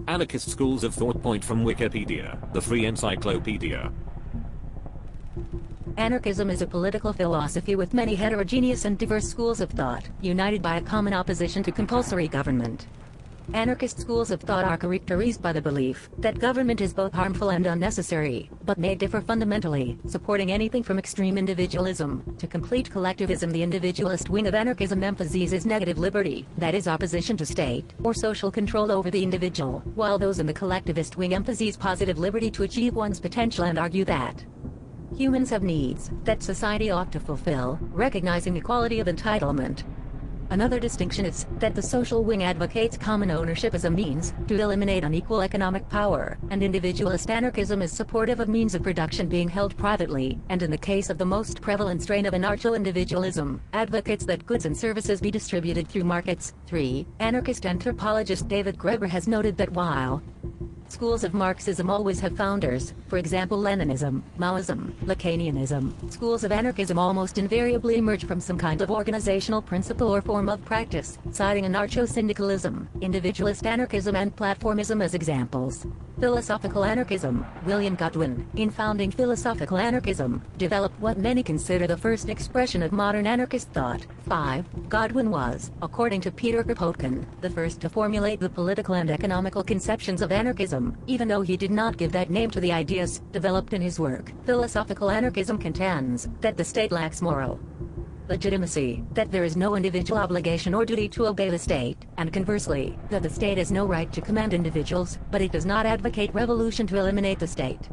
Anarchist schools of thought. From Wikipedia, the free encyclopedia. Anarchism is a political philosophy with many heterogeneous and diverse schools of thought, united by a common opposition to compulsory government. Anarchist schools of thought are characterized by the belief that government is both harmful and unnecessary, but may differ fundamentally, supporting anything from extreme individualism to complete collectivism. The individualist wing of anarchism emphasizes negative liberty, that is opposition to state or social control over the individual, while those in the collectivist wing emphasize positive liberty to achieve one's potential and argue that humans have needs that society ought to fulfill, recognizing equality of entitlement. Another distinction is that the social wing advocates common ownership as a means to eliminate unequal economic power, and individualist anarchism is supportive of means of production being held privately, and in the case of the most prevalent strain of anarcho-individualism, advocates that goods and services be distributed through markets. 3. Anarchist anthropologist David Graeber has noted that while schools of Marxism always have founders, for example Leninism, Maoism, Lacanianism, schools of anarchism almost invariably emerge from some kind of organizational principle or form of practice, citing anarcho-syndicalism, individualist anarchism and platformism as examples. Philosophical anarchism. William Godwin, in founding philosophical anarchism, developed what many consider the first expression of modern anarchist thought. 5. Godwin was, according to Peter Kropotkin, the first to formulate the political and economical conceptions of anarchism, even though he did not give that name to the ideas developed in his work. Philosophical anarchism contends that the state lacks moral legitimacy, that there is no individual obligation or duty to obey the state, and conversely, that the state has no right to command individuals, but it does not advocate revolution to eliminate the state.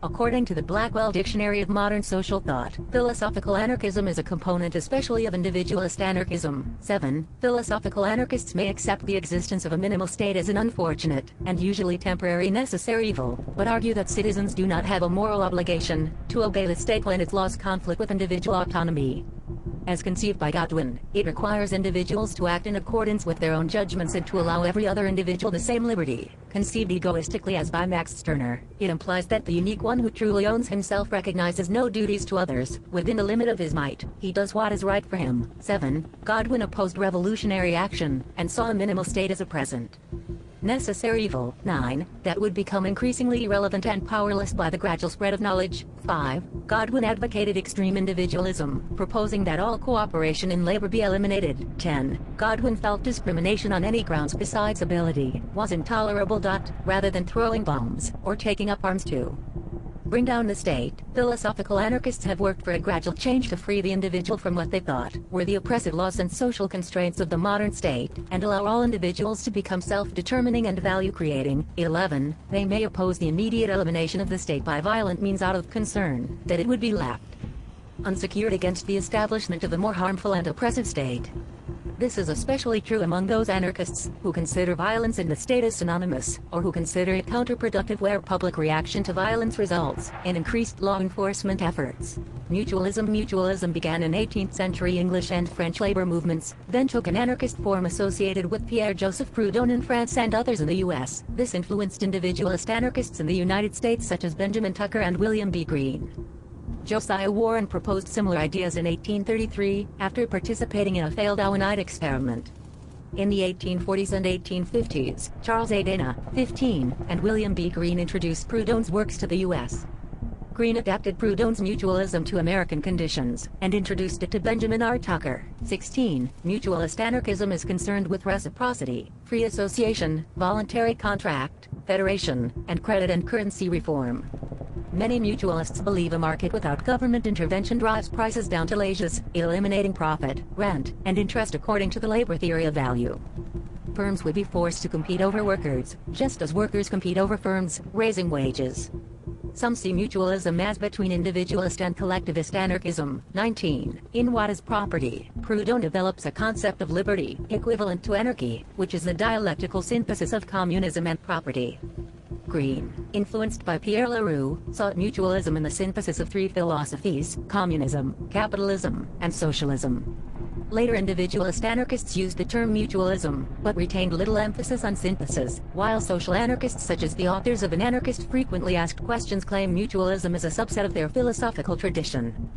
According to the Blackwell Dictionary of Modern Social Thought, philosophical anarchism is a component especially of individualist anarchism. 7. Philosophical anarchists may accept the existence of a minimal state as an unfortunate, and usually temporary necessary evil, but argue that citizens do not have a moral obligation to obey the state when its laws conflict with individual autonomy. As conceived by Godwin, it requires individuals to act in accordance with their own judgments and to allow every other individual the same liberty. Conceived egoistically as by Max Stirner, it implies that the unique one who truly owns himself recognizes no duties to others. Within the limit of his might, he does what is right for him. 7. Godwin opposed revolutionary action, and saw a minimal state as a present necessary evil. 9. That would become increasingly irrelevant and powerless by the gradual spread of knowledge. 5. Godwin advocated extreme individualism, proposing that all cooperation in labor be eliminated. 10. Godwin felt discrimination on any grounds besides ability was intolerable. Rather than throwing bombs or taking up arms to bring down the state, philosophical anarchists have worked for a gradual change to free the individual from what they thought were the oppressive laws and social constraints of the modern state, and allow all individuals to become self-determining and value-creating. 11. They may oppose the immediate elimination of the state by violent means out of concern that it would be left unsecured against the establishment of a more harmful and oppressive state. This is especially true among those anarchists who consider violence in the state as synonymous, or who consider it counterproductive where public reaction to violence results in increased law enforcement efforts. Mutualism began in 18th century English and French labor movements, then took an anarchist form associated with Pierre-Joseph Proudhon in France and others in the US. This influenced individualist anarchists in the United States such as Benjamin Tucker and William B. Greene. Josiah Warren proposed similar ideas in 1833, after participating in a failed Owenite experiment. In the 1840s and 1850s, Charles A. Dana, 15, and William B. Greene introduced Proudhon's works to the U.S. Greene adapted Proudhon's mutualism to American conditions, and introduced it to Benjamin R. Tucker. 16. Mutualist anarchism is concerned with reciprocity, free association, voluntary contract, federation, and credit and currency reform. Many mutualists believe a market without government intervention drives prices down to laissez, eliminating profit, rent, and interest according to the labor theory of value. Firms would be forced to compete over workers, just as workers compete over firms, raising wages. Some see mutualism as between individualist and collectivist anarchism. 19. In What is Property? Proudhon develops a concept of liberty, equivalent to anarchy, which is the dialectical synthesis of communism and property. Greene, influenced by Pierre Leroux, sought mutualism in the synthesis of three philosophies: communism, capitalism, and socialism. Later individualist anarchists used the term mutualism, but retained little emphasis on synthesis, while social anarchists such as the authors of An Anarchist frequently asked questions claim mutualism as a subset of their philosophical tradition.